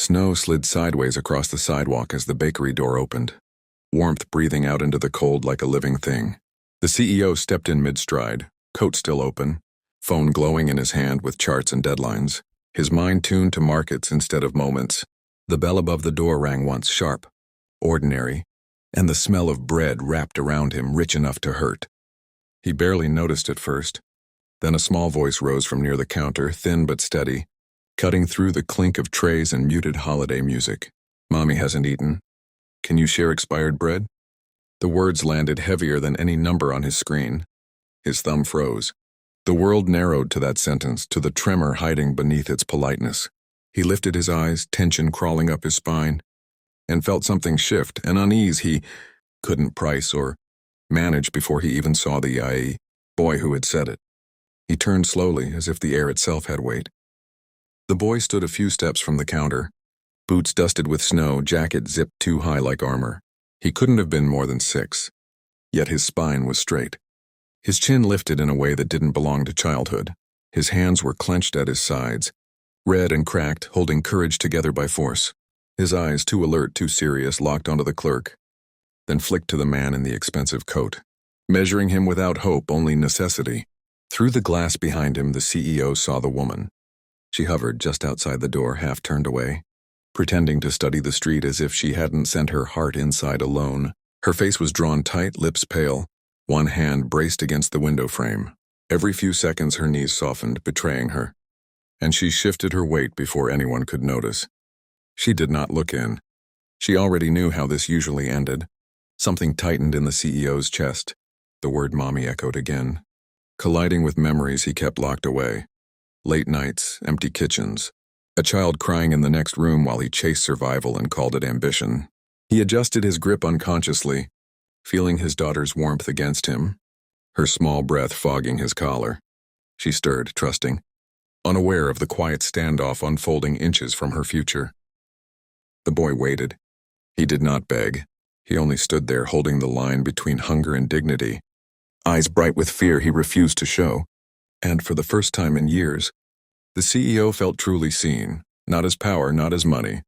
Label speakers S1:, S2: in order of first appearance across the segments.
S1: Snow slid sideways across the sidewalk as the bakery door opened, warmth breathing out into the cold like a living thing. The CEO stepped in mid-stride, coat still open, phone glowing in his hand with charts and deadlines, his mind tuned to markets instead of moments. The bell above the door rang once, sharp, ordinary, and the smell of bread wrapped around him, rich enough to hurt. He barely noticed at first. Then a small voice rose from near the counter, thin but steady, cutting through the clink of trays and muted holiday music. "Mommy hasn't eaten. Can you share expired bread?" The words landed heavier than any number on his screen. His thumb froze. The world narrowed to that sentence, to the tremor hiding beneath its politeness. He lifted his eyes, tension crawling up his spine, and felt something shift, an unease he couldn't price or manage before he even saw the boy who had said it. He turned slowly, as if the air itself had weight. The boy stood a few steps from the counter, boots dusted with snow, jacket zipped too high like armor. He couldn't have been more than 6, yet his spine was straight. His chin lifted in a way that didn't belong to childhood. His hands were clenched at his sides, red and cracked, holding courage together by force. His eyes, too alert, too serious, locked onto the clerk, then flicked to the man in the expensive coat, measuring him without hope, only necessity. Through the glass behind him, the CEO saw the woman. She hovered just outside the door, half turned away, pretending to study the street as if she hadn't sent her heart inside alone. Her face was drawn tight, lips pale, one hand braced against the window frame. Every few seconds her knees softened, betraying her, and she shifted her weight before anyone could notice. She did not look in. She already knew how this usually ended. Something tightened in the CEO's chest. The word mommy echoed again, colliding with memories he kept locked away. Late nights, empty kitchens, a child crying in the next room while he chased survival and called it ambition. He adjusted his grip unconsciously, feeling his daughter's warmth against him, her small breath fogging his collar. She stirred, trusting, unaware of the quiet standoff unfolding inches from her future. The boy waited. He did not beg. He only stood there holding the line between hunger and dignity. Eyes bright with fear he refused to show. And for the first time in years, the CEO felt truly seen, not as power, not as money,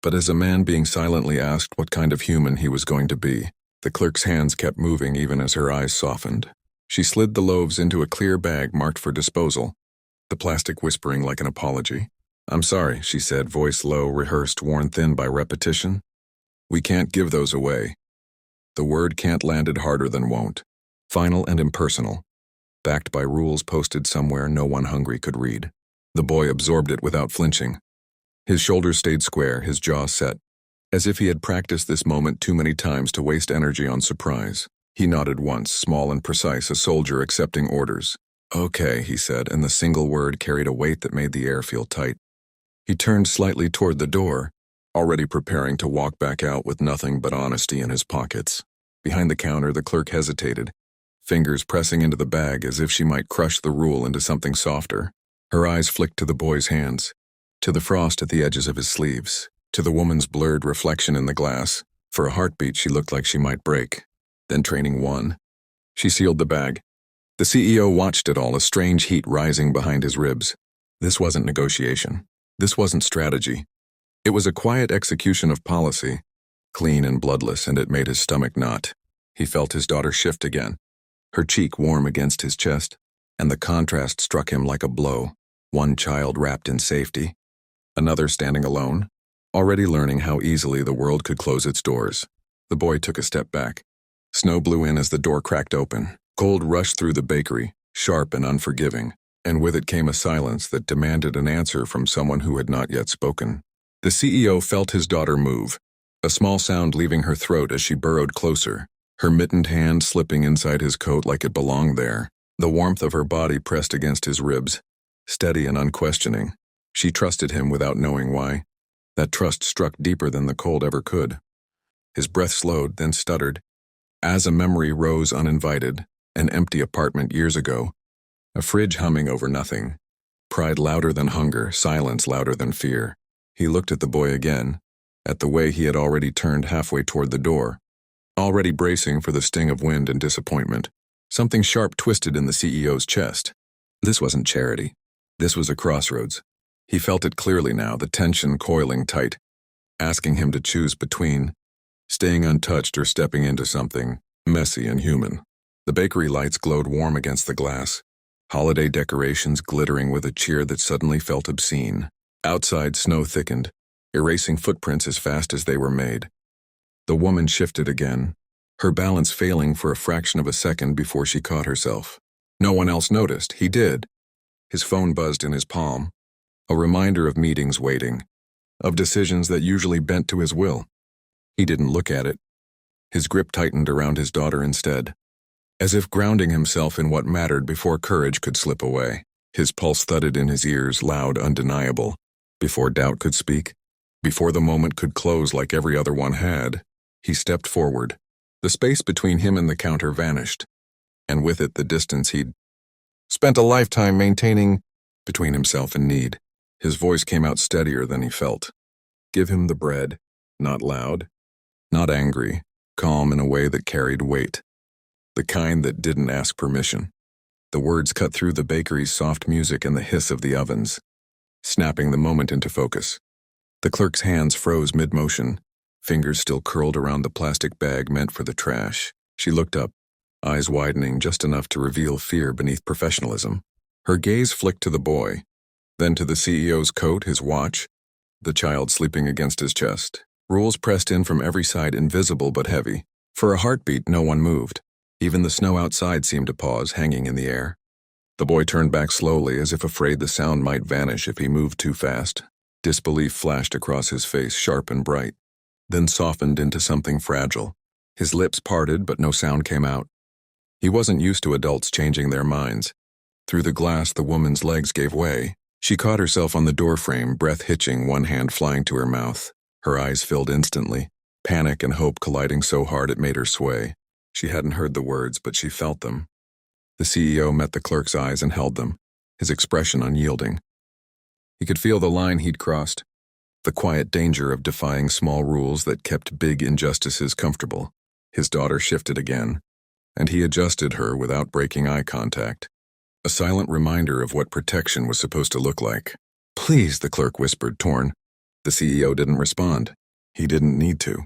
S1: but as a man being silently asked what kind of human he was going to be. The clerk's hands kept moving even as her eyes softened. She slid the loaves into a clear bag marked for disposal, the plastic whispering like an apology. "I'm sorry," she said, voice low, rehearsed, worn thin by repetition. "We can't give those away." The word "can't" landed harder than "won't." Final and impersonal, backed by rules posted somewhere no one hungry could read. The boy absorbed it without flinching. His shoulders stayed square, his jaw set, as if he had practiced this moment too many times to waste energy on surprise. He nodded once, small and precise, a soldier accepting orders. "Okay," he said, and the single word carried a weight that made the air feel tight. He turned slightly toward the door, already preparing to walk back out with nothing but honesty in his pockets. Behind the counter, the clerk hesitated, fingers pressing into the bag as if she might crush the rule into something softer. Her eyes flicked to the boy's hands, to the frost at the edges of his sleeves, to the woman's blurred reflection in the glass. For a heartbeat, she looked like she might break. Then training won. She sealed the bag. The CEO watched it all, a strange heat rising behind his ribs. This wasn't negotiation. This wasn't strategy. It was a quiet execution of policy, clean and bloodless, and it made his stomach knot. He felt his daughter shift again, her cheek warm against his chest, and the contrast struck him like a blow. One child wrapped in safety, another standing alone, already learning how easily the world could close its doors. The boy took a step back. Snow blew in as the door cracked open. Cold rushed through the bakery, sharp and unforgiving, and with it came a silence that demanded an answer from someone who had not yet spoken. The CEO felt his daughter move, a small sound leaving her throat as she burrowed closer, her mittened hand slipping inside his coat like it belonged there. The warmth of her body pressed against his ribs, steady and unquestioning. She trusted him without knowing why. That trust struck deeper than the cold ever could. His breath slowed, then stuttered, as a memory rose uninvited. An empty apartment years ago, a fridge humming over nothing, pride louder than hunger, silence louder than fear. He looked at the boy again, at the way he had already turned halfway toward the door, already bracing for the sting of wind and disappointment. Something sharp twisted in the CEO's chest. This wasn't charity. This was a crossroads. He felt it clearly now, the tension coiling tight, asking him to choose between staying untouched or stepping into something messy and human. The bakery lights glowed warm against the glass, holiday decorations glittering with a cheer that suddenly felt obscene. Outside, snow thickened, erasing footprints as fast as they were made. The woman shifted again, her balance failing for a fraction of a second before she caught herself. No one else noticed. He did. His phone buzzed in his palm, a reminder of meetings waiting, of decisions that usually bent to his will. He didn't look at it. His grip tightened around his daughter instead, as if grounding himself in what mattered before courage could slip away. His pulse thudded in his ears, loud, undeniable, before doubt could speak, before the moment could close like every other one had. He stepped forward. The space between him and the counter vanished, and with it the distance he'd spent a lifetime maintaining between himself and need. His voice came out steadier than he felt. Give him the bread, not loud, not angry, calm in a way that carried weight, the kind that didn't ask permission. The words cut through the bakery's soft music and the hiss of the ovens, snapping the moment into focus. The clerk's hands froze mid-motion, fingers still curled around the plastic bag meant for the trash. She looked up, eyes widening just enough to reveal fear beneath professionalism. Her gaze flicked to the boy, then to the CEO's coat, his watch, the child sleeping against his chest. Rules pressed in from every side, invisible but heavy. For a heartbeat, no one moved. Even the snow outside seemed to pause, hanging in the air. The boy turned back slowly, as if afraid the sound might vanish if he moved too fast. Disbelief flashed across his face, sharp and bright, then softened into something fragile. His lips parted, but no sound came out. He wasn't used to adults changing their minds. Through the glass, the woman's legs gave way. She caught herself on the doorframe, breath hitching, one hand flying to her mouth. Her eyes filled instantly, panic and hope colliding so hard it made her sway. She hadn't heard the words, but she felt them. The CEO met the clerk's eyes and held them, his expression unyielding. He could feel the line he'd crossed, the quiet danger of defying small rules that kept big injustices comfortable. His daughter shifted again, and he adjusted her without breaking eye contact, a silent reminder of what protection was supposed to look like. "Please," the clerk whispered, torn. The CEO didn't respond. He didn't need to.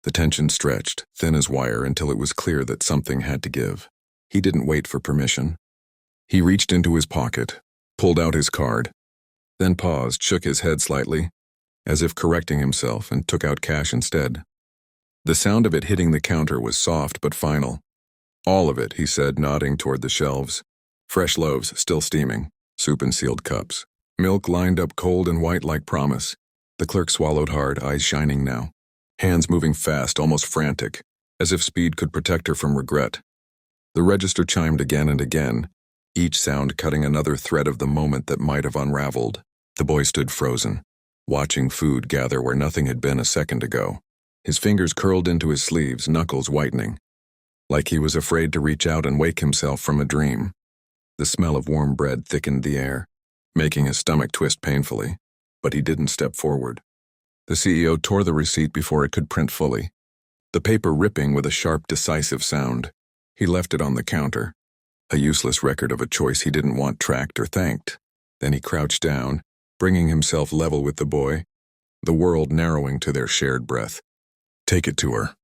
S1: The tension stretched, thin as wire, until it was clear that something had to give. He didn't wait for permission. He reached into his pocket, pulled out his card, then paused, shook his head slightly, as if correcting himself, and took out cash instead. The sound of it hitting the counter was soft but final. "All of it," he said, nodding toward the shelves. Fresh loaves, still steaming, soup in sealed cups, milk lined up cold and white like promise. The clerk swallowed hard, eyes shining now, hands moving fast, almost frantic, as if speed could protect her from regret. The register chimed again and again, each sound cutting another thread of the moment that might have unraveled. The boy stood frozen, watching food gather where nothing had been a second ago. His fingers curled into his sleeves, knuckles whitening, like he was afraid to reach out and wake himself from a dream. The smell of warm bread thickened the air, making his stomach twist painfully, but he didn't step forward. The CEO tore the receipt before it could print fully, the paper ripping with a sharp, decisive sound. He left it on the counter, a useless record of a choice he didn't want tracked or thanked. Then he crouched down, bringing himself level with the boy, the world narrowing to their shared breath. "Take it to her,"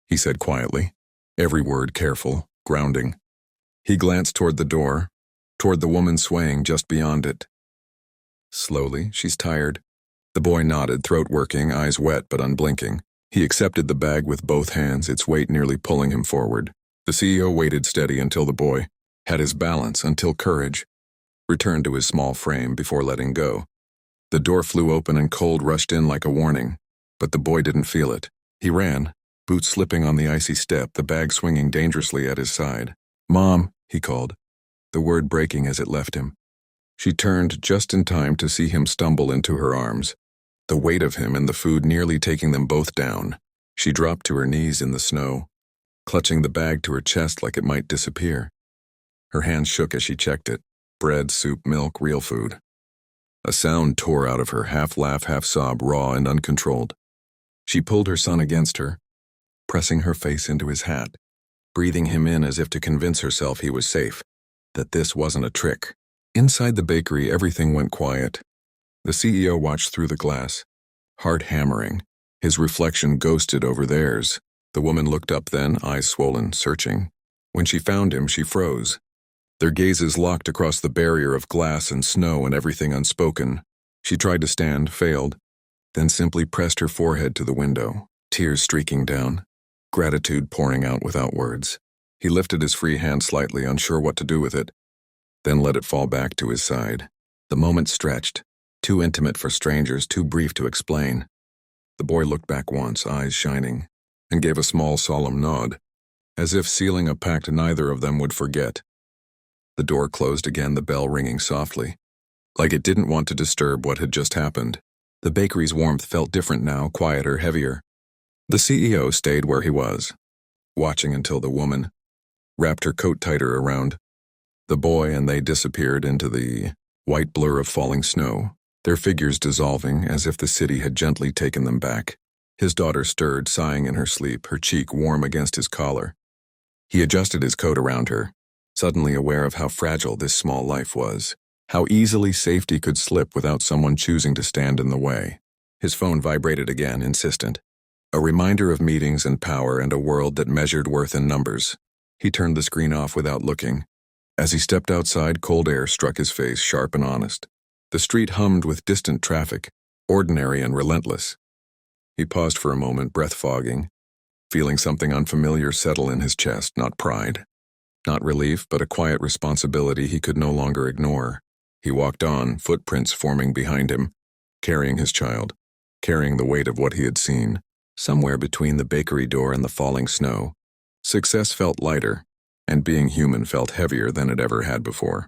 S1: he said quietly, every word careful, grounding. He glanced toward the door, toward the woman swaying just beyond it. "Slowly, she's tired." The boy nodded, throat working, eyes wet but unblinking. He accepted the bag with both hands, its weight nearly pulling him forward. The CEO waited steady until the boy had his balance, until courage returned to his small frame before letting go. The door flew open and cold rushed in like a warning, but the boy didn't feel it. He ran, boots slipping on the icy step, the bag swinging dangerously at his side. "Mom," he called, the word breaking as it left him. She turned just in time to see him stumble into her arms, the weight of him and the food nearly taking them both down. She dropped to her knees in the snow, clutching the bag to her chest like it might disappear. Her hands shook as she checked it. Bread, soup, milk, real food. A sound tore out of her, half laugh, half sob, raw and uncontrolled. She pulled her son against her, pressing her face into his hat, breathing him in as if to convince herself he was safe, that this wasn't a trick. Inside the bakery, everything went quiet. The CEO watched through the glass, heart hammering. His reflection ghosted over theirs. The woman looked up then, eyes swollen, searching. When she found him, she froze. Their gazes locked across the barrier of glass and snow and everything unspoken. She tried to stand, failed, then simply pressed her forehead to the window, tears streaking down, gratitude pouring out without words. He lifted his free hand slightly, unsure what to do with it, then let it fall back to his side. The moment stretched, too intimate for strangers, too brief to explain. The boy looked back once, eyes shining, and gave a small solemn nod, as if sealing a pact neither of them would forget. The door closed again, the bell ringing softly, like it didn't want to disturb what had just happened. The bakery's warmth felt different now, quieter, heavier. The CEO stayed where he was, watching until the woman wrapped her coat tighter around the boy and they disappeared into the white blur of falling snow, their figures dissolving as if the city had gently taken them back. His daughter stirred, sighing in her sleep, her cheek warm against his collar. He adjusted his coat around her, suddenly aware of how fragile this small life was, how easily safety could slip without someone choosing to stand in the way. His phone vibrated again, insistent. A reminder of meetings and power and a world that measured worth in numbers. He turned the screen off without looking. As he stepped outside, cold air struck his face, sharp and honest. The street hummed with distant traffic, ordinary and relentless. He paused for a moment, breath fogging, feeling something unfamiliar settle in his chest, not pride, not relief, but a quiet responsibility he could no longer ignore. He walked on, footprints forming behind him, carrying his child, carrying the weight of what he had seen. Somewhere between the bakery door and the falling snow, success felt lighter, and being human felt heavier than it ever had before.